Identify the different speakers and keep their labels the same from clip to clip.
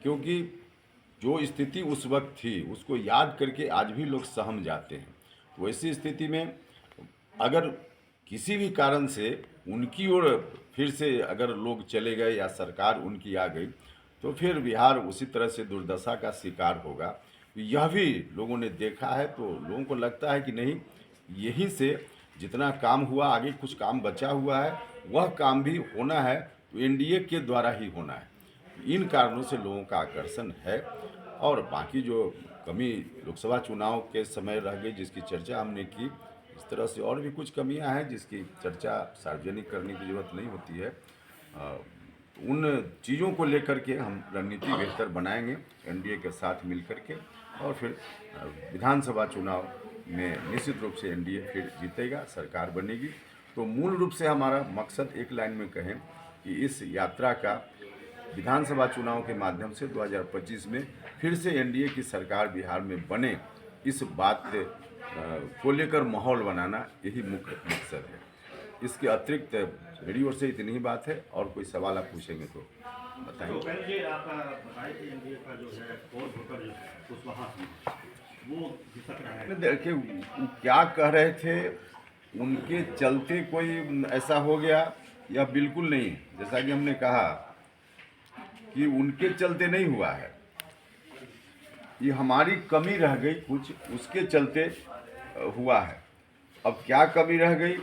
Speaker 1: क्योंकि जो स्थिति उस वक्त थी उसको याद करके आज भी लोग सहम जाते हैं। तो ऐसी स्थिति में अगर किसी भी कारण से उनकी ओर फिर से अगर लोग चले गए या सरकार उनकी आ गई तो फिर बिहार उसी तरह से दुर्दशा का शिकार होगा। यह भी लोगों ने देखा है, तो लोगों को लगता है कि नहीं, यहीं से जितना काम हुआ, आगे कुछ काम बचा हुआ है, वह काम भी होना है तो एनडीए के द्वारा ही होना है। इन कारणों से लोगों का आकर्षण है। और बाकी जो कमी लोकसभा चुनाव के समय रह गई जिसकी चर्चा हमने की, इस तरह से और भी कुछ कमियां हैं जिसकी चर्चा सार्वजनिक करने की जरूरत नहीं होती है। उन चीज़ों को लेकर के हम रणनीति बेहतर बनाएंगे एनडीए के साथ मिल कर के, और फिर विधानसभा चुनाव में निश्चित रूप से एनडीए फिर जीतेगा, सरकार बनेगी। तो मूल रूप से हमारा मकसद एक लाइन में कहें कि इस यात्रा का विधानसभा चुनाव के माध्यम से 2025 में फिर से एनडीए की सरकार बिहार में बने, इस बात को लेकर माहौल बनाना, यही मुख्य मकसद है। इसके अतिरिक्त मेरी ओर से इतनी ही बात है, और कोई सवाल आप पूछेंगे तो बताएंगे।
Speaker 2: तो पहले आप बताइए कि एनडीए का जो है और वोटर जो है उस वहाँ वो खिसक रहा है।
Speaker 1: देखिए वो क्या कह रहे थे, उनके चलते कोई ऐसा हो गया, यह बिल्कुल नहीं। जैसा कि हमने कहा कि उनके चलते नहीं हुआ है, ये हमारी कमी रह गई कुछ, उसके चलते हुआ है। अब क्या कमी रह गई,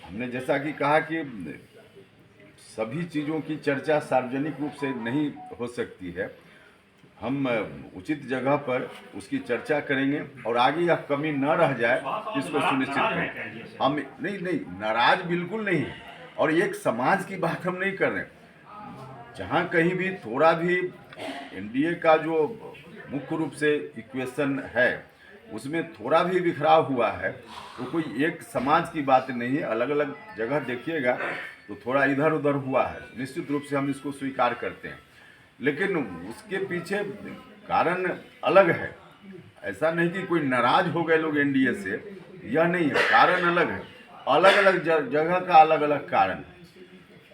Speaker 1: हमने जैसा कि कहा कि सभी चीज़ों की चर्चा सार्वजनिक रूप से नहीं हो सकती है। हम उचित जगह पर उसकी चर्चा करेंगे और आगे यह कमी न रह जाए इसको सुनिश्चित करेंगे। हम नहीं, नाराज बिल्कुल नहीं है। और एक समाज की बात हम नहीं कर रहे हैं। जहाँ कहीं भी थोड़ा भी एनडीए का जो मुख्य रूप से इक्वेशन है उसमें थोड़ा भी बिखराव हुआ है, तो कोई एक समाज की बात नहीं है। अलग अलग जगह देखिएगा तो थोड़ा इधर उधर हुआ है, निश्चित रूप से हम इसको स्वीकार करते हैं, लेकिन उसके पीछे कारण अलग है। ऐसा नहीं कि कोई नाराज हो गए लोग एनडीए से, यह नहीं है, कारण अलग है। अलग अलग जगह का अलग अलग कारण है।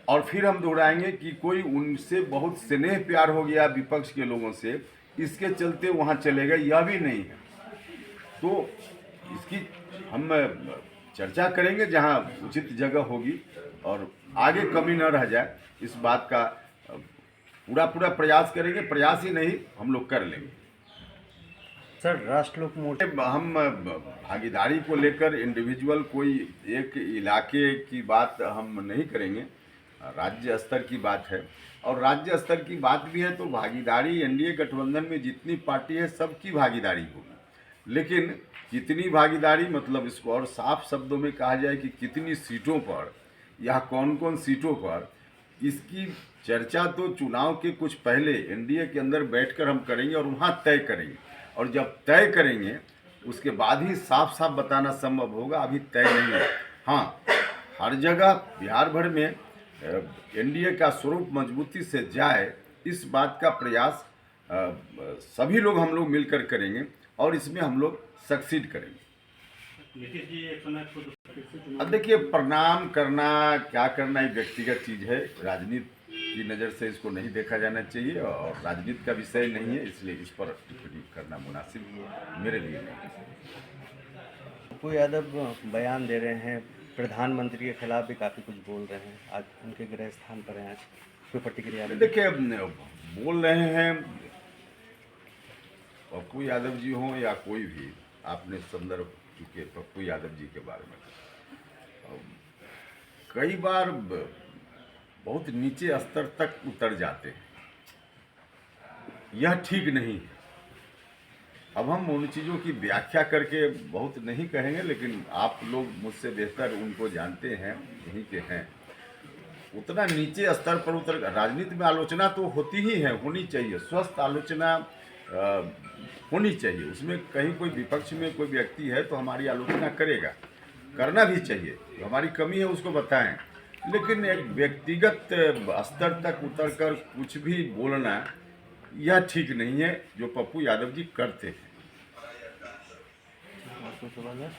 Speaker 1: और फिर हम दोहराएंगे कि कोई उनसे बहुत स्नेह प्यार हो गया विपक्ष के लोगों से, इसके चलते वहाँ चले गए, यह भी नहीं है। तो इसकी हम चर्चा करेंगे जहाँ उचित जगह होगी, और आगे कमी न रह जाए इस बात का पूरा प्रयास करेंगे। प्रयास ही नहीं, हम लोग कर लेंगे।
Speaker 3: सर, राष्ट्र लोक मोर्चा
Speaker 1: हम भागीदारी को लेकर इंडिविजुअल कोई एक इलाके की बात हम नहीं करेंगे, राज्य स्तर की बात है। और राज्य स्तर की बात भी है तो भागीदारी एनडीए गठबंधन में जितनी पार्टी है सबकी भागीदारी होगी। लेकिन कितनी भागीदारी, मतलब इसको और साफ शब्दों में कहा जाए कि कितनी सीटों पर या कौन कौन सीटों पर, इसकी चर्चा तो चुनाव के कुछ पहले एनडीए के अंदर बैठकर हम करेंगे और वहाँ तय करेंगे। और जब तय करेंगे उसके बाद ही साफ साफ बताना संभव होगा, अभी तय नहीं है। हाँ, हर जगह बिहार भर में एनडीए का स्वरूप मजबूती से जाए, इस बात का प्रयास सभी लोग हम लोग मिलकर करेंगे और इसमें हम लोग सक्सीड करेंगे।
Speaker 2: नीतीश जी एक समय खुद
Speaker 1: अब देखिए, प्रणाम करना क्या करना एक व्यक्तिगत चीज़ है, राजनीति की नज़र से इसको नहीं देखा जाना चाहिए और राजनीति का विषय नहीं है, इसलिए इस पर टिप्पणी करना मुनासिब मेरे लिए नहीं।
Speaker 3: पप्पू यादव बयान दे रहे हैं, प्रधानमंत्री के खिलाफ भी काफ़ी कुछ बोल रहे हैं, आज उनके गृह स्थान पर हैं, आज कोई प्रतिक्रिया?
Speaker 1: देखिए, बोल रहे हैं पप्पू यादव जी हों या कोई भी, आपने संदर्भ चुके पप्पू यादव जी के बारे में, कई बार बहुत नीचे स्तर तक उतर जाते हैं, यह ठीक नहीं है। अब हम उन चीज़ों की व्याख्या करके बहुत नहीं कहेंगे, लेकिन आप लोग मुझसे बेहतर उनको जानते हैं, यहीं के हैं। उतना नीचे स्तर पर उतर, राजनीति में आलोचना तो होती ही है, होनी चाहिए, स्वस्थ आलोचना होनी चाहिए। उसमें कहीं कोई विपक्ष में कोई व्यक्ति है तो हमारी आलोचना करेगा, करना भी चाहिए, जो हमारी कमी है उसको बताएं। लेकिन एक व्यक्तिगत स्तर तक उतरकर कुछ भी बोलना, यह ठीक नहीं है जो पप्पू यादव जी करते हैं।
Speaker 3: और कुछ सवाल है?